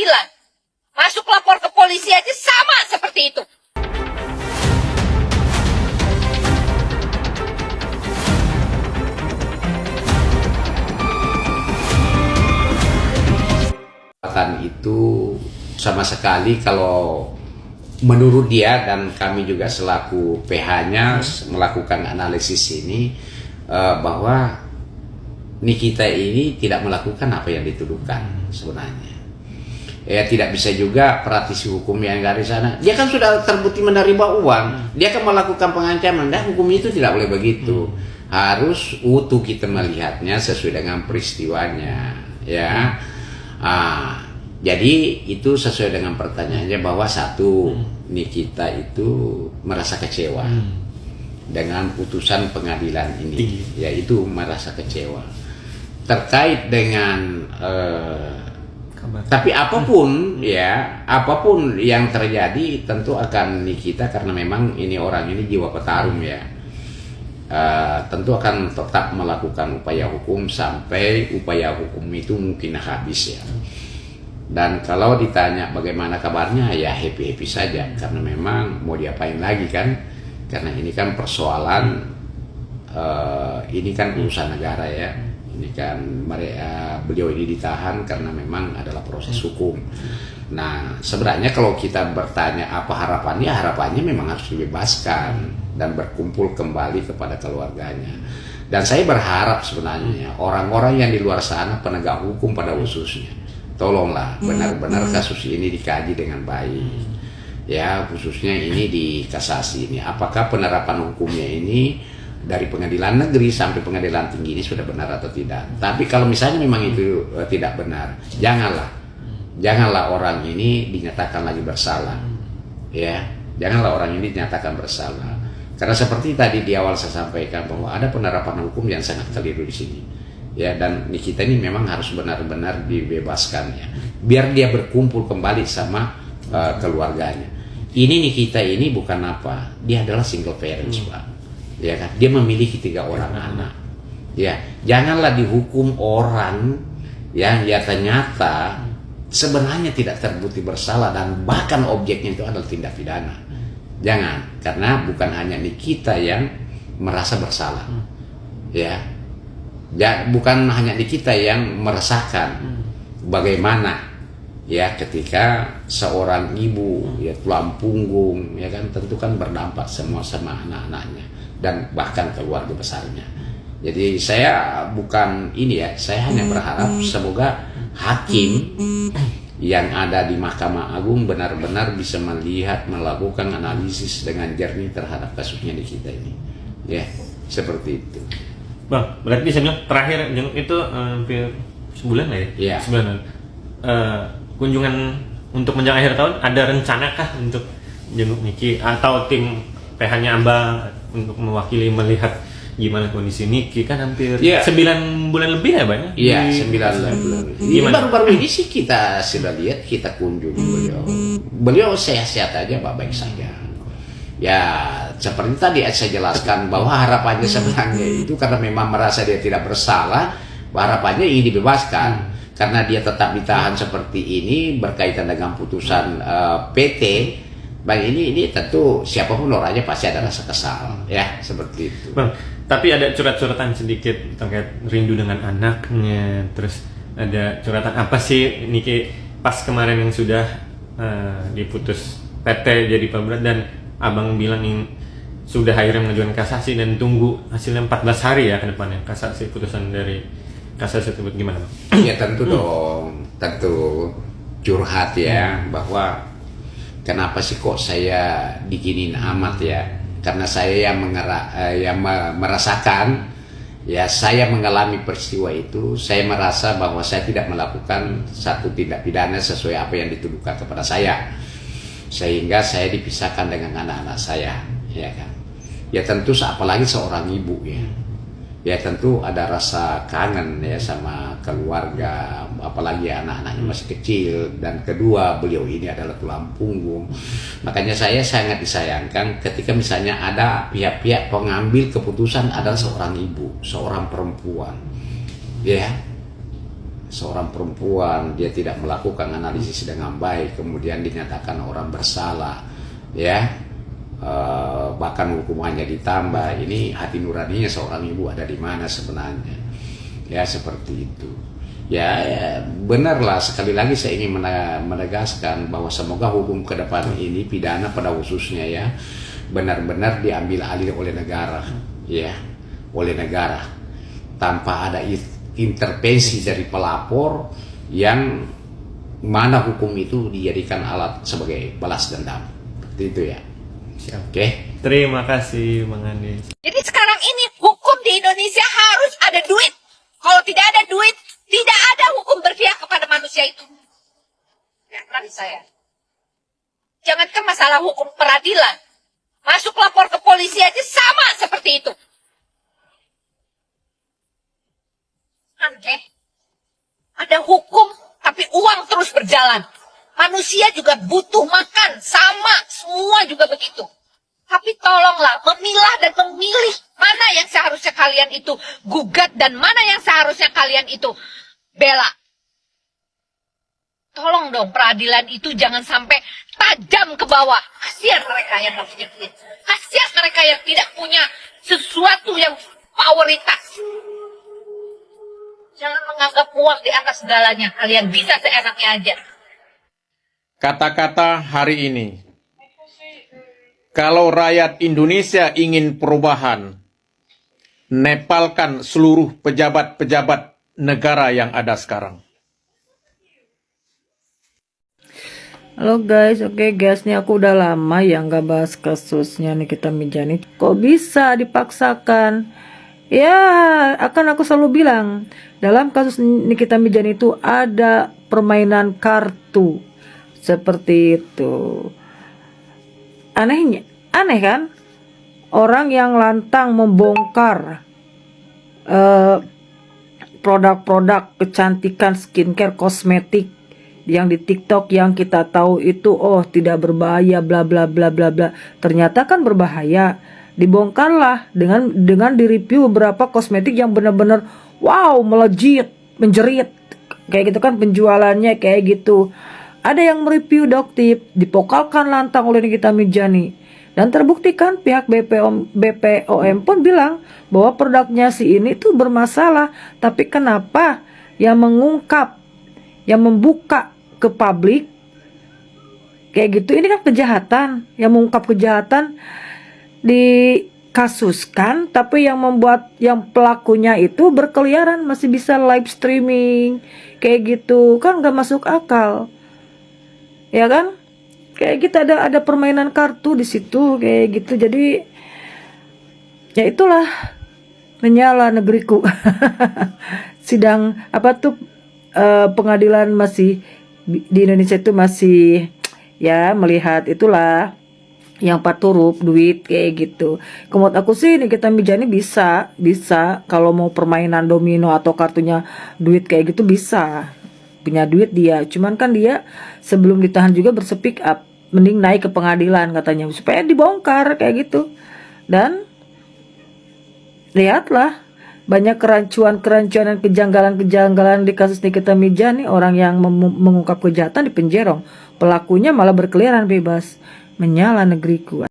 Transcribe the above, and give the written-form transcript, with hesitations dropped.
pengadilan. Masuk lapor ke polisi aja sama seperti itu. Itu sama sekali kalau menurut dia dan kami juga selaku PH-nya melakukan analisis ini bahwa Nikita ini tidak melakukan apa yang dituduhkan sebenarnya. Ya tidak bisa juga praktisi hukum yang dari sana. Dia kan sudah terbukti menerima uang. Dia kan melakukan pengancaman. Dan hukum itu tidak boleh begitu. Harus utuh kita melihatnya sesuai dengan peristiwanya. Ya. Jadi itu sesuai dengan pertanyaannya bahwa satu Nikita itu merasa kecewa dengan putusan pengadilan ini, yaitu merasa kecewa terkait dengan tapi apapun ya apapun yang terjadi tentu akan Nikita karena memang ini orang ini jiwa petarung ya. Tentu akan tetap melakukan upaya hukum sampai upaya hukum itu mungkin habis ya. Dan kalau ditanya bagaimana kabarnya ya happy-happy saja karena memang mau diapain lagi kan, karena ini kan persoalan ini kan urusan negara ya, ini kan beliau ini ditahan karena memang adalah proses hukum. Nah sebenarnya kalau kita bertanya apa harapannya memang harus dibebaskan dan berkumpul kembali kepada keluarganya. Dan saya berharap sebenarnya orang-orang yang di luar sana penegak hukum pada khususnya tolonglah benar-benar kasus ini dikaji dengan baik ya, khususnya ini di kasasi ini apakah penerapan hukumnya ini dari pengadilan negeri sampai pengadilan tinggi ini sudah benar atau tidak. Tapi kalau misalnya memang itu tidak benar, janganlah orang ini dinyatakan lagi bersalah ya, janganlah orang ini dinyatakan bersalah karena seperti tadi di awal saya sampaikan bahwa ada penerapan hukum yang sangat keliru di sini ya, dan Nikita ini memang harus benar-benar dibebaskan ya, biar dia berkumpul kembali sama keluarganya. Ini Nikita ini bukan apa, dia adalah single parents Pak, ya kan, dia memiliki 3 orang anak ya, janganlah dihukum orang yang ya ternyata sebenarnya tidak terbukti bersalah dan bahkan objeknya itu adalah tindak pidana. Jangan, karena bukan hanya Nikita yang merasa bersalah ya. Ya, bukan hanya di kita yang merasakan bagaimana ya ketika seorang ibu ya tulang punggung ya kan, tentu kan berdampak semua sama anak-anaknya dan bahkan keluarga besarnya. Jadi saya bukan ini ya, saya hanya berharap semoga hakim yang ada di Mahkamah Agung benar-benar bisa melihat, melakukan analisis dengan jernih terhadap kasusnya di kita ini ya, seperti itu. Bang, berarti saya bilang terakhir jenguk itu hampir sebulan lah ya? Iya. Sebulan. Kunjungan untuk menjelang akhir tahun, ada rencana kah untuk jenguk Niki atau tim PH-nya Abang untuk mewakili melihat gimana kondisi Niki? Kan hampir 9 bulan lebih ya Bang? Iya, 9 bulan. Ini baru-baru ini sih kita sudah lihat, kita kunjungi beliau. Beliau sehat-sehat aja, baik saja. Ya seperti tadi saya jelaskan bahwa harapannya sebenarnya itu karena memang merasa dia tidak bersalah, harapannya ini dibebaskan karena dia tetap ditahan seperti ini berkaitan dengan putusan PT. Bang ini tentu siapapun orangnya pasti ada rasa kesal ya, seperti itu. Bang, tapi ada surat-suratan sedikit terkait rindu dengan anaknya, terus ada suratan apa sih Niki pas kemarin yang sudah diputus PT jadi pemberat dan Abang bilang yang sudah akhirnya mengajukan kasasi dan tunggu hasilnya 14 hari ya ke depannya kasasi putusan dari kasasi tersebut, gimana Bang? Ya tentu dong, tentu curhat ya bahwa kenapa sih kok saya diginin amat ya, karena saya yang merasakan ya, saya mengalami peristiwa itu, saya merasa bahwa saya tidak melakukan satu tindak pidana sesuai apa yang dituduhkan kepada saya, sehingga saya dipisahkan dengan anak-anak saya ya kan. Ya tentu apalagi seorang ibu ya tentu ada rasa kangen ya sama keluarga, apalagi anak-anaknya masih kecil, dan kedua beliau ini adalah tulang punggung. Makanya saya sangat disayangkan ketika misalnya ada pihak-pihak pengambil keputusan adalah seorang ibu, seorang perempuan ya, seorang perempuan, dia tidak melakukan analisis dengan baik, kemudian dinyatakan orang bersalah, ya, bahkan hukumannya ditambah. Ini hati nuraninya seorang ibu ada di mana sebenarnya? Ya, seperti itu. Ya, benarlah, sekali lagi saya ingin menegaskan bahwa semoga hukum ke depan ini, pidana pada khususnya, ya, benar-benar diambil alih oleh negara, ya, oleh negara, tanpa ada intervensi dari pelapor yang mana hukum itu dijadikan alat sebagai balas dendam. Seperti itu, ya. Oke. Terima kasih Bang Andi. Jadi sekarang ini hukum di Indonesia harus ada duit. Kalau tidak ada duit, tidak ada hukum berpihak kepada manusia itu. Ya, bagi saya. Jangankan masalah hukum peradilan. Masuk lapor ke polisi aja sama seperti itu. Oke. Ada hukum, tapi uang terus berjalan. Manusia juga butuh makan, sama, semua juga begitu. Tapi tolonglah memilah dan memilih mana yang seharusnya kalian itu gugat dan mana yang seharusnya kalian itu bela. Tolong dong, peradilan itu jangan sampai tajam ke bawah. Kasihan mereka yang gak punya duit. Kasihan mereka yang tidak punya sesuatu yang prioritas. Jangan menganggap uang di atas segalanya. Kalian bisa seenaknya aja. Kata-kata hari ini, kalau rakyat Indonesia ingin perubahan, nepalkan seluruh pejabat-pejabat negara yang ada sekarang. Halo guys, oke guys, nih aku udah lama ya nggak bahas kasusnya Nikita Mirzani. Kok bisa dipaksakan? Ya, akan aku selalu bilang, dalam kasus Nikita Mirzani itu ada permainan kartu. Seperti itu. Aneh kan? Orang yang lantang membongkar produk-produk kecantikan, skincare, kosmetik yang di TikTok yang kita tahu itu tidak berbahaya, bla bla bla bla bla. Ternyata kan berbahaya. Dibongkarlah dengan direview beberapa kosmetik yang benar-benar wow, melejit, menjerit. Kayak gitu kan penjualannya kayak gitu. Ada yang mereview Doktip, dipokalkan lantang oleh Nikita Mirzani. Dan terbukti kan pihak BPOM pun bilang bahwa produknya si ini tuh bermasalah. Tapi kenapa yang mengungkap, yang membuka ke publik kayak gitu, ini kan kejahatan. Yang mengungkap kejahatan dikasuskan, tapi yang membuat, yang pelakunya itu berkeliaran, masih bisa live streaming kayak gitu, kan gak masuk akal. Ya kan, kayak kita ada permainan kartu di situ kayak gitu. Jadi ya itulah, menyala negeriku. Sidang apa tuh, pengadilan masih di Indonesia itu masih ya melihat itulah yang paturup duit kayak gitu. Menurut aku sih Nikita Mirzani bisa kalau mau permainan domino atau kartunya duit kayak gitu bisa. Punya duit dia, cuman kan dia sebelum ditahan juga berspeak up, mending naik ke pengadilan katanya supaya dibongkar kayak gitu. Dan lihatlah banyak kerancuan dan kejanggalan di kasus Nikita Mirzani. Orang yang mengungkap kejahatan dipenjerong, pelakunya malah berkeliaran bebas. Menyala negeriku.